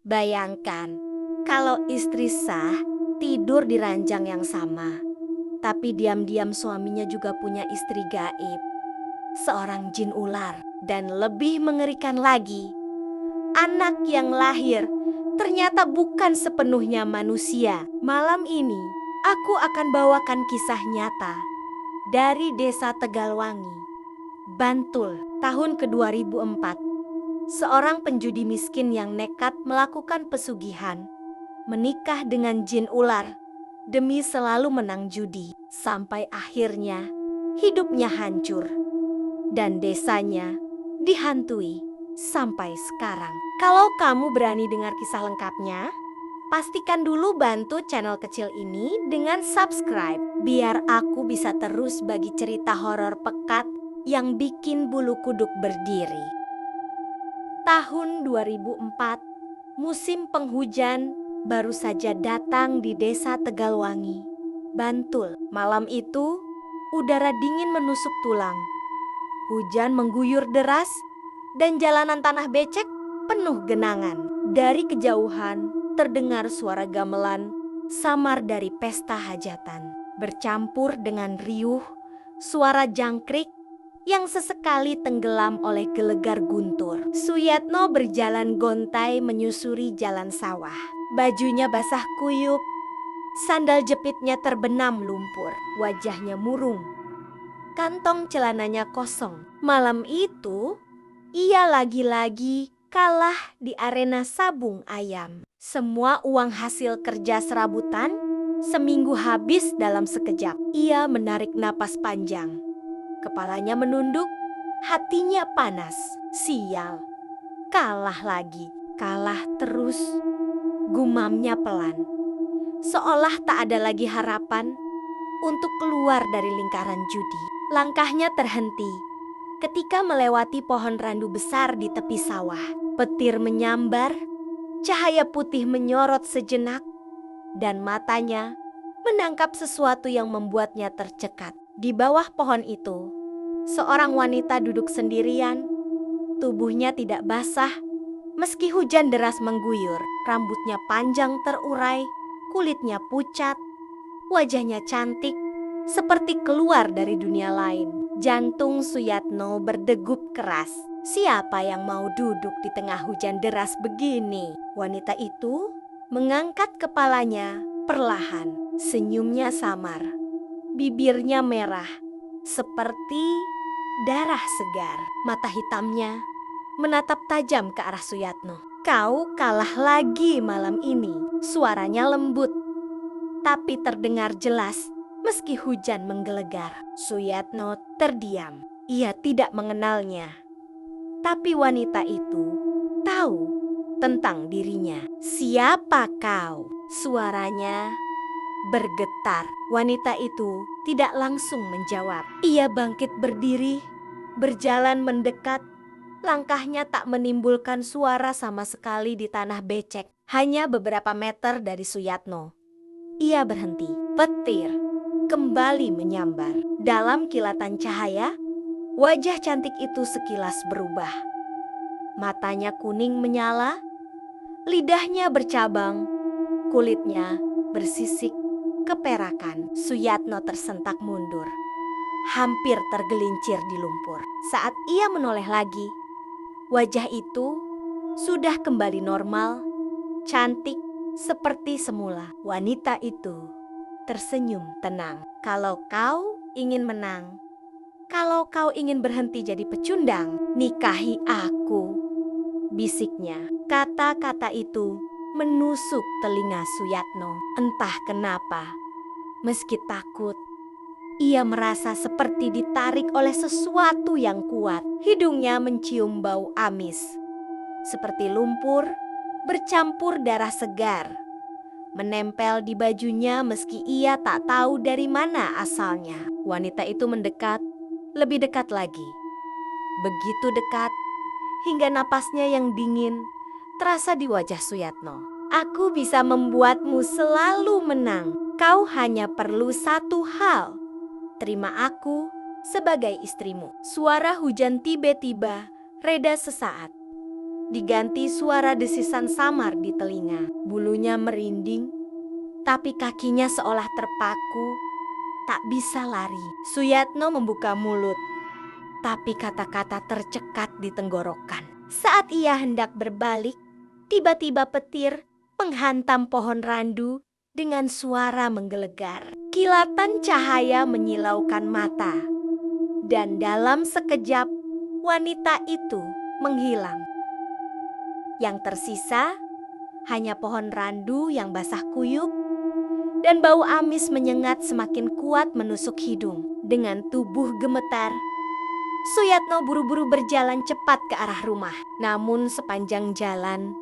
Bayangkan, kalau istri sah tidur di ranjang yang sama, tapi diam-diam suaminya juga punya istri gaib, seorang jin ular. Dan lebih mengerikan lagi, anak yang lahir ternyata bukan sepenuhnya manusia. Malam ini, aku akan bawakan kisah nyata dari Desa Tegalwangi, Bantul, tahun ke-2004. Seorang penjudi miskin yang nekat melakukan pesugihan, menikah dengan jin ular demi selalu menang judi, sampai akhirnya hidupnya hancur dan desanya dihantui sampai sekarang. Kalau kamu berani dengar kisah lengkapnya, pastikan dulu bantu channel kecil ini dengan subscribe biar aku bisa terus bagi cerita horor pekat yang bikin bulu kuduk berdiri. Tahun 2004, musim penghujan baru saja datang di Desa Tegalwangi, Bantul. Malam itu, udara dingin menusuk tulang. Hujan mengguyur deras dan jalanan tanah becek penuh genangan. Dari kejauhan terdengar suara gamelan samar dari pesta hajatan, bercampur dengan riuh suara jangkrik yang sesekali tenggelam oleh gelegar guntur. Suyatno berjalan gontai menyusuri jalan sawah. Bajunya basah kuyup, sandal jepitnya terbenam lumpur, wajahnya murung. Kantong celananya kosong. Malam itu, ia lagi-lagi kalah di arena sabung ayam. Semua uang hasil kerja serabutan seminggu habis dalam sekejap. Ia menarik napas panjang. Kepalanya menunduk, hatinya panas. Sial, kalah lagi, kalah terus. Gumamnya pelan, seolah tak ada lagi harapan untuk keluar dari lingkaran judi. Langkahnya terhenti ketika melewati pohon randu besar di tepi sawah. Petir menyambar, cahaya putih menyorot sejenak, dan matanya menangkap sesuatu yang membuatnya tercekat. Di bawah pohon itu, seorang wanita duduk sendirian. Tubuhnya tidak basah meski hujan deras mengguyur. Rambutnya panjang terurai, kulitnya pucat, wajahnya cantik seperti keluar dari dunia lain. Jantung Suyatno berdegup keras. Siapa yang mau duduk di tengah hujan deras begini? Wanita itu mengangkat kepalanya perlahan. Senyumnya samar, bibirnya merah seperti darah segar. Mata hitamnya menatap tajam ke arah Suyatno. Kau kalah lagi malam ini. Suaranya lembut, tapi terdengar jelas meski hujan menggelegar. Suyatno terdiam. Ia tidak mengenalnya. Tapi wanita itu tahu tentang dirinya. Siapa kau? Suaranya bergetar. Wanita itu tidak langsung menjawab. Ia bangkit berdiri, berjalan mendekat. Langkahnya tak menimbulkan suara sama sekali di tanah becek. Hanya beberapa meter dari Suyatno. Ia berhenti. Petir kembali menyambar. Dalam kilatan cahaya, wajah cantik itu sekilas berubah. Matanya kuning menyala, lidahnya bercabang, kulitnya bersisik keperakan. Suyatno tersentak mundur, hampir tergelincir di lumpur. Saat ia menoleh lagi, wajah itu sudah kembali normal, cantik seperti semula. Wanita itu tersenyum tenang. Kalau kau ingin menang, kalau kau ingin berhenti jadi pecundang, nikahi aku, bisiknya. Kata-kata itu menusuk telinga Suyatno. Entah kenapa, meski takut, ia merasa seperti ditarik oleh sesuatu yang kuat. Hidungnya mencium bau amis, seperti lumpur bercampur darah segar, menempel di bajunya meski ia tak tahu dari mana asalnya. Wanita itu mendekat, lebih dekat lagi. Begitu dekat, hingga napasnya yang dingin terasa di wajah Suyatno. Aku bisa membuatmu selalu menang. Kau hanya perlu satu hal. Terima aku sebagai istrimu. Suara hujan tiba-tiba reda sesaat. diganti suara desisan samar di telinga. Bulunya merinding, tapi kakinya seolah terpaku, tak bisa lari. Suyatno membuka mulut, tapi kata-kata tercekat di tenggorokan. Saat ia hendak berbalik, tiba-tiba petir menghantam pohon randu dengan suara menggelegar. Kilatan cahaya menyilaukan mata, dan dalam sekejap wanita itu menghilang. Yang tersisa hanya pohon randu yang basah kuyup, dan bau amis menyengat semakin kuat menusuk hidung. Dengan tubuh gemetar, Suyatno buru-buru berjalan cepat ke arah rumah. Namun sepanjang jalan,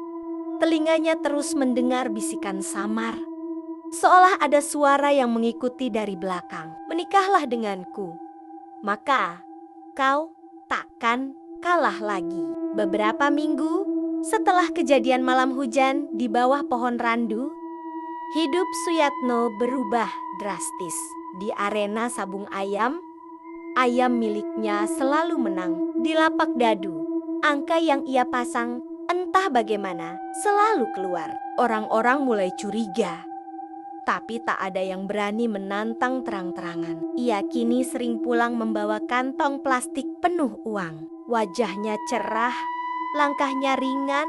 telinganya terus mendengar bisikan samar, seolah ada suara yang mengikuti dari belakang. Menikahlah denganku, maka kau takkan kalah lagi. Beberapa minggu setelah kejadian malam hujan di bawah pohon randu, hidup Suyatno berubah drastis. Di arena sabung ayam, ayam miliknya selalu menang. Di lapak dadu, angka yang ia pasang entah bagaimana selalu keluar. Orang-orang mulai curiga, tapi tak ada yang berani menantang terang-terangan. Ia kini sering pulang membawa kantong plastik penuh uang. Wajahnya cerah, langkahnya ringan,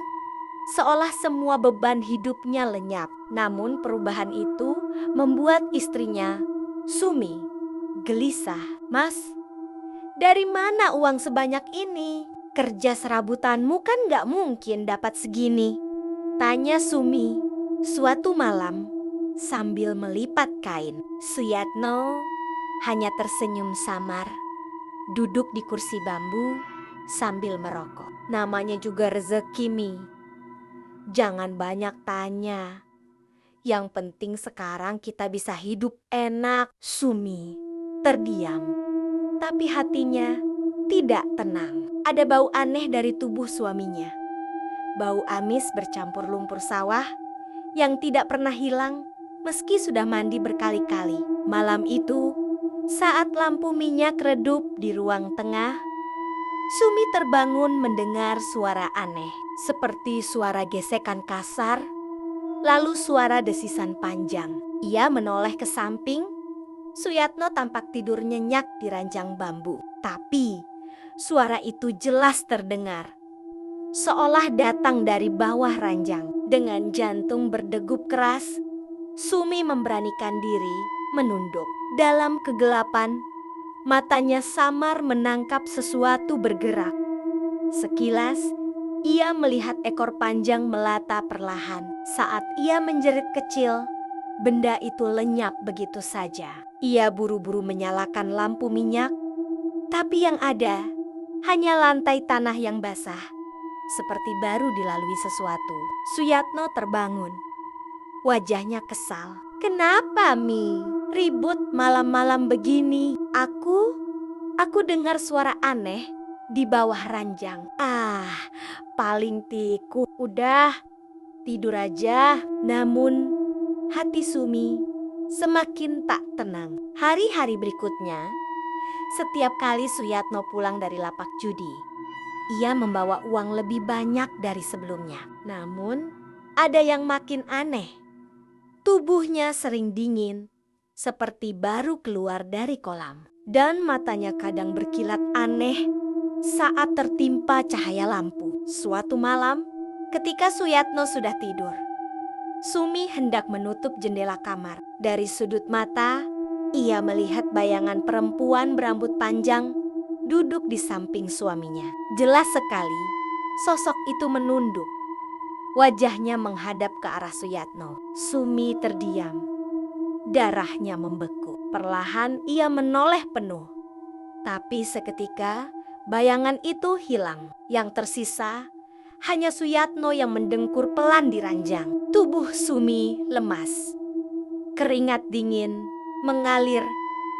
seolah semua beban hidupnya lenyap. Namun perubahan itu membuat istrinya, Sumi, gelisah. Mas, dari mana uang sebanyak ini? Kerja serabutanmu kan gak mungkin dapat segini, tanya Sumi suatu malam sambil melipat kain. Suyatno hanya tersenyum samar, duduk di kursi bambu sambil merokok. Namanya juga rezeki, Mi. Jangan banyak tanya. Yang penting sekarang kita bisa hidup enak. Sumi terdiam, tapi hatinya tidak tenang. Ada bau aneh dari tubuh suaminya. Bau amis bercampur lumpur sawah yang tidak pernah hilang meski sudah mandi berkali-kali. Malam itu, saat lampu minyak redup di ruang tengah, Sumi terbangun mendengar suara aneh, seperti suara gesekan kasar, lalu suara desisan panjang. Ia menoleh ke samping. Suyatno tampak tidur nyenyak di ranjang bambu. Tapi suara itu jelas terdengar, seolah datang dari bawah ranjang. Dengan jantung berdegup keras, Sumi memberanikan diri menunduk. Dalam kegelapan, matanya samar menangkap sesuatu bergerak. Sekilas, ia melihat ekor panjang melata perlahan. Saat ia menjerit kecil, benda itu lenyap begitu saja. Ia buru-buru menyalakan lampu minyak, tapi yang ada hanya lantai tanah yang basah, seperti baru dilalui sesuatu. Suyatno terbangun, wajahnya kesal. Kenapa, Mi? Ribut malam-malam begini. Aku dengar suara aneh di bawah ranjang. Paling tikus. Udah, tidur aja. Namun hati Sumi semakin tak tenang. Hari-hari berikutnya, setiap kali Suyatno pulang dari lapak judi, ia membawa uang lebih banyak dari sebelumnya. Namun ada yang makin aneh. Tubuhnya sering dingin, seperti baru keluar dari kolam. Dan matanya kadang berkilat aneh saat tertimpa cahaya lampu. Suatu malam, ketika Suyatno sudah tidur, Sumi hendak menutup jendela kamar. Dari sudut mata, ia melihat bayangan perempuan berambut panjang duduk di samping suaminya. Jelas sekali, sosok itu menunduk. Wajahnya menghadap ke arah Suyatno. Sumi terdiam. Darahnya membeku. Perlahan ia menoleh penuh. Tapi seketika bayangan itu hilang. Yang tersisa hanya Suyatno yang mendengkur pelan di ranjang. Tubuh Sumi lemas. Keringat dingin mengalir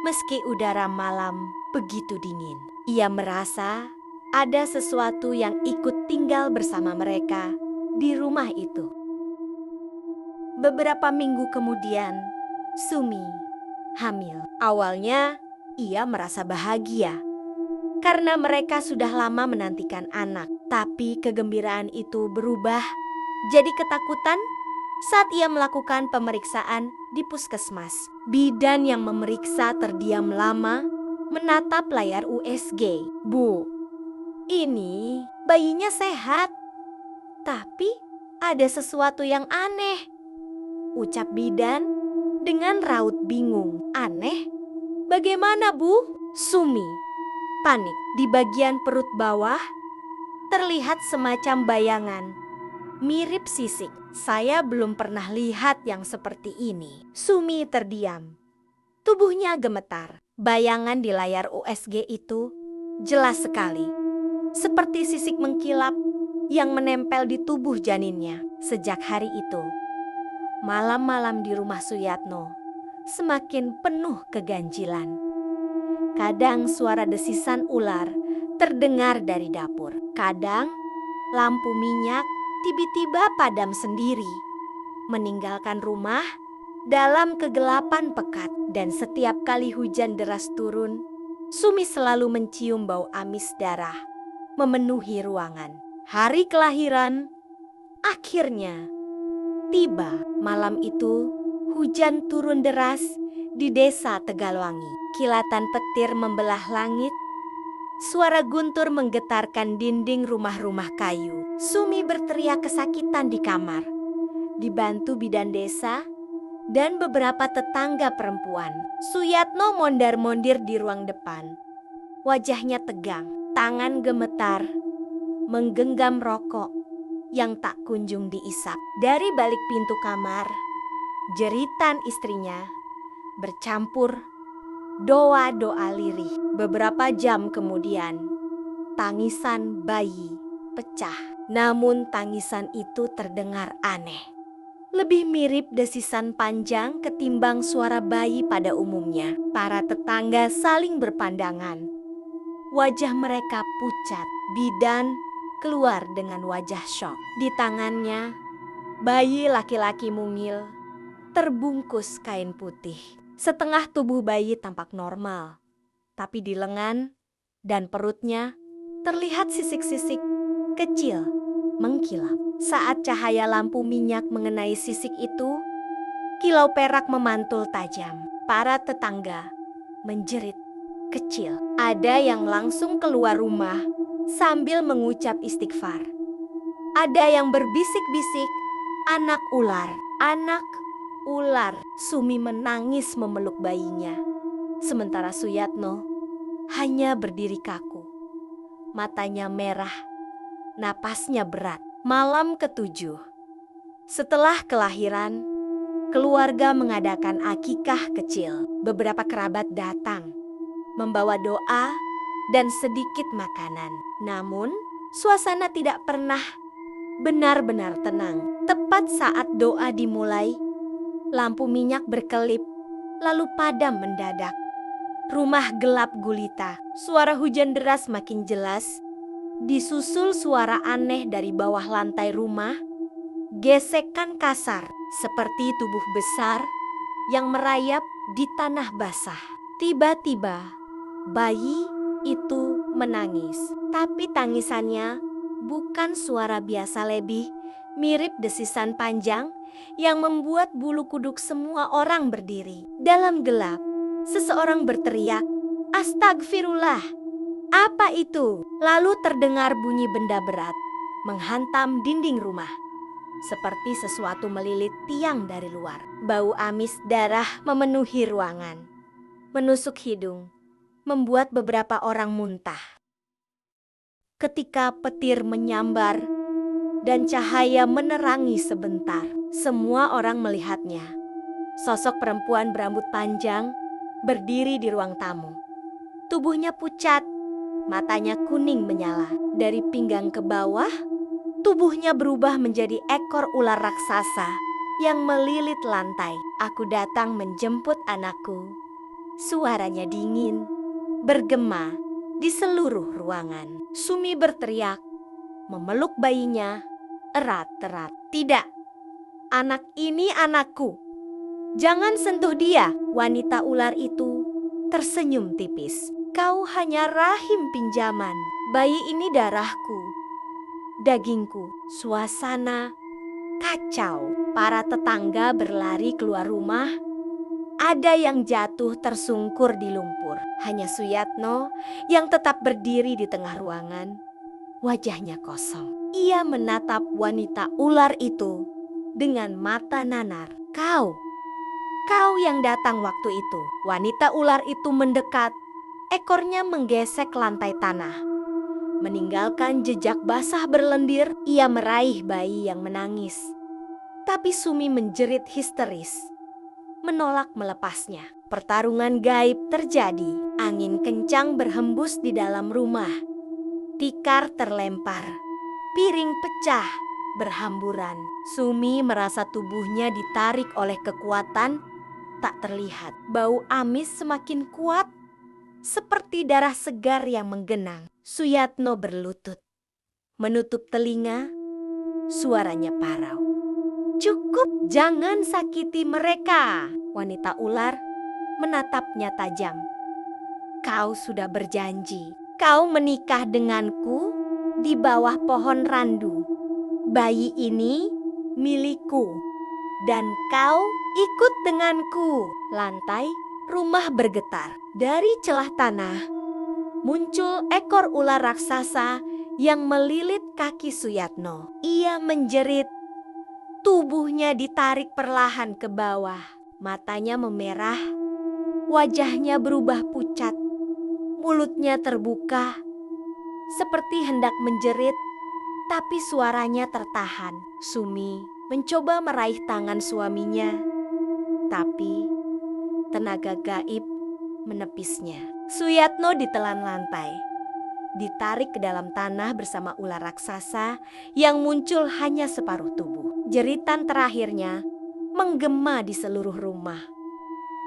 meski udara malam begitu dingin. Ia merasa ada sesuatu yang ikut tinggal bersama mereka di rumah itu. Beberapa minggu kemudian, Sumi hamil. Awalnya ia merasa bahagia karena mereka sudah lama menantikan anak. Tapi kegembiraan itu berubah jadi ketakutan saat ia melakukan pemeriksaan di puskesmas. Bidan yang memeriksa terdiam lama menatap layar USG. "Bu, ini bayinya sehat, tapi ada sesuatu yang aneh," ucap bidan dengan raut bingung. "Aneh? Bagaimana, Bu?" Sumi panik. Di bagian perut bawah terlihat semacam bayangan mirip sisik. "Saya belum pernah lihat yang seperti ini." Sumi terdiam. Tubuhnya gemetar. Bayangan di layar USG itu jelas sekali, seperti sisik mengkilap yang menempel di tubuh janinnya. Sejak hari itu, malam-malam di rumah Suyatno semakin penuh keganjilan. Kadang suara desisan ular terdengar dari dapur. Kadang lampu minyak tiba-tiba padam sendiri, meninggalkan rumah dalam kegelapan pekat. Dan setiap kali hujan deras turun, Sumi selalu mencium bau amis darah memenuhi ruangan. Hari kelahiran akhirnya tiba. Malam itu hujan turun deras di desa Tegalwangi. Kilatan petir membelah langit. Suara guntur menggetarkan dinding rumah-rumah kayu. Sumi berteriak kesakitan di kamar, dibantu bidan desa dan beberapa tetangga perempuan. Suyatno mondar-mondir di ruang depan. Wajahnya tegang, tangan gemetar, menggenggam rokok yang tak kunjung diisap. Dari balik pintu kamar, jeritan istrinya bercampur doa-doa lirih. Beberapa jam kemudian, tangisan bayi pecah. Namun tangisan itu terdengar aneh. Lebih mirip desisan panjang ketimbang suara bayi pada umumnya. Para tetangga saling berpandangan. Wajah mereka pucat. Bidan keluar dengan wajah syok. Di tangannya, bayi laki-laki mungil terbungkus kain putih. Setengah tubuh bayi tampak normal, tapi di lengan dan perutnya terlihat sisik-sisik kecil mengkilap. Saat cahaya lampu minyak mengenai sisik itu, kilau perak memantul tajam. Para tetangga menjerit kecil. Ada yang langsung keluar rumah sambil mengucap istighfar. Ada yang berbisik-bisik, "Anak ular, anak ular." Sumi menangis memeluk bayinya. Sementara Suyatno hanya berdiri kaku. Matanya merah, napasnya berat. Malam ke-7. Setelah kelahiran, keluarga mengadakan akikah kecil. Beberapa kerabat datang, membawa doa dan sedikit makanan. Namun, suasana tidak pernah benar-benar tenang. Tepat saat doa dimulai, lampu minyak berkelip, lalu padam mendadak. Rumah gelap gulita. Suara hujan deras makin jelas, disusul suara aneh dari bawah lantai rumah. Gesekan kasar seperti tubuh besar yang merayap di tanah basah. Tiba-tiba, bayi itu menangis. Tapi tangisannya bukan suara biasa, lebih mirip desisan panjang yang membuat bulu kuduk semua orang berdiri. Dalam gelap, seseorang berteriak, "Astagfirullah!" Apa itu? Lalu terdengar bunyi benda berat menghantam dinding rumah, seperti sesuatu melilit tiang dari luar. Bau amis darah memenuhi ruangan, menusuk hidung, membuat beberapa orang muntah. Ketika petir menyambar dan cahaya menerangi sebentar, semua orang melihatnya. Sosok perempuan berambut panjang berdiri di ruang tamu. Tubuhnya pucat, matanya kuning menyala. Dari pinggang ke bawah, tubuhnya berubah menjadi ekor ular raksasa yang melilit lantai. "Aku datang menjemput anakku." Suaranya dingin, bergema di seluruh ruangan. Sumi berteriak, memeluk bayinya erat-erat. "Tidak, anak ini anakku. Jangan sentuh dia." Wanita ular itu tersenyum tipis. "Kau hanya rahim pinjaman. Bayi ini darahku. dagingku. Suasana kacau. Para tetangga berlari keluar rumah. Ada yang jatuh tersungkur di lumpur. Hanya Suyatno yang tetap berdiri di tengah ruangan. Wajahnya kosong. Ia menatap wanita ular itu dengan mata nanar. Kau yang datang waktu itu. Wanita ular itu mendekat. Ekornya menggesek lantai tanah. Meninggalkan jejak basah berlendir, ia meraih bayi yang menangis. Tapi Sumi menjerit histeris, menolak melepasnya. Pertarungan gaib terjadi. Angin kencang berhembus di dalam rumah. Tikar terlempar. Piring pecah, berhamburan. Sumi merasa tubuhnya ditarik oleh kekuatan tak terlihat. Bau amis semakin kuat, seperti darah segar yang menggenang. Suyatno berlutut, menutup telinga, suaranya parau. Cukup, jangan sakiti mereka. Wanita ular menatapnya tajam. Kau sudah berjanji, kau menikah denganku di bawah pohon randu. Bayi ini milikku dan kau ikut denganku. Lantai rumah bergetar. Dari celah tanah muncul ekor ular raksasa yang melilit kaki Suyatno. Ia menjerit, tubuhnya ditarik perlahan ke bawah. Matanya memerah, wajahnya berubah pucat, mulutnya terbuka seperti hendak menjerit, tapi suaranya tertahan. Sumi mencoba meraih tangan suaminya, tapi tenaga gaib menepisnya. Suyatno ditelan lantai, ditarik ke dalam tanah bersama ular raksasa yang muncul hanya separuh tubuh. Jeritan terakhirnya menggema di seluruh rumah,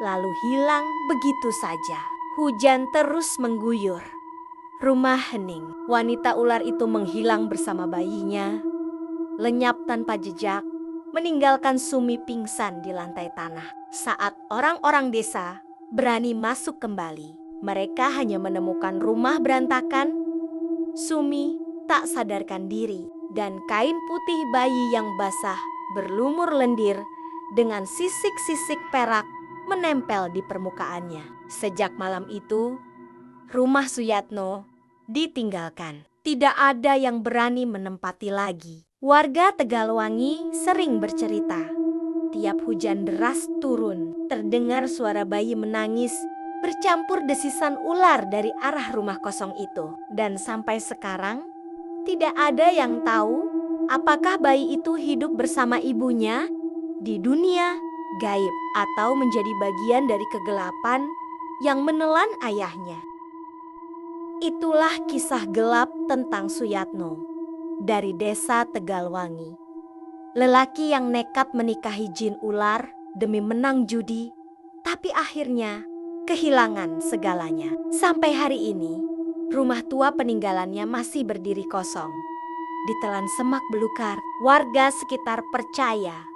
lalu hilang begitu saja. Hujan terus mengguyur. Rumah hening. Wanita ular itu menghilang bersama bayinya, lenyap tanpa jejak, meninggalkan Sumi pingsan di lantai tanah. Saat orang-orang desa berani masuk kembali, mereka hanya menemukan rumah berantakan, Sumi tak sadarkan diri, dan kain putih bayi yang basah berlumur lendir dengan sisik-sisik perak menempel di permukaannya. Sejak malam itu, rumah Suyatno ditinggalkan. Tidak ada yang berani menempati lagi. Warga Tegalwangi sering bercerita, tiap hujan deras turun, terdengar suara bayi menangis bercampur desisan ular dari arah rumah kosong itu. Dan sampai sekarang, tidak ada yang tahu apakah bayi itu hidup bersama ibunya di dunia gaib atau menjadi bagian dari kegelapan yang menelan ayahnya. Itulah kisah gelap tentang Suyatno dari desa Tegalwangi. Lelaki yang nekat menikahi jin ular demi menang judi, tapi akhirnya kehilangan segalanya. Sampai hari ini, rumah tua peninggalannya masih berdiri kosong. Ditelan semak belukar, warga sekitar percaya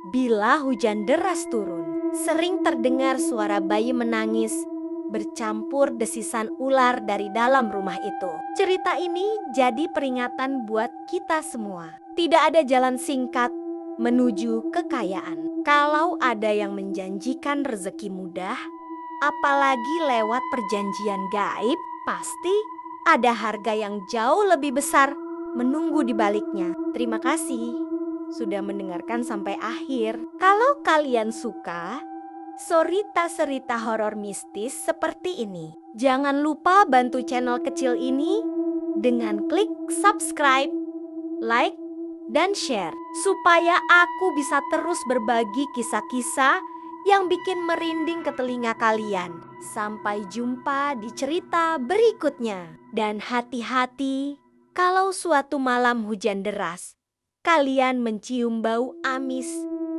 bila hujan deras turun, sering terdengar suara bayi menangis bercampur desisan ular dari dalam rumah itu. Cerita ini jadi peringatan buat kita semua. Tidak ada jalan singkat menuju kekayaan. Kalau ada yang menjanjikan rezeki mudah, apalagi lewat perjanjian gaib, pasti ada harga yang jauh lebih besar menunggu di baliknya. Terima kasih sudah mendengarkan sampai akhir. Kalau kalian suka cerita horor mistis seperti ini, jangan lupa bantu channel kecil ini dengan klik subscribe, like, dan share, supaya aku bisa terus berbagi kisah-kisah yang bikin merinding ke telinga kalian. Sampai jumpa di cerita berikutnya. Dan hati-hati kalau suatu malam hujan deras, kalian mencium bau amis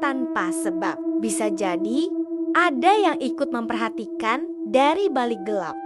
tanpa sebab. Bisa jadi ada yang ikut memperhatikan dari balik gelap.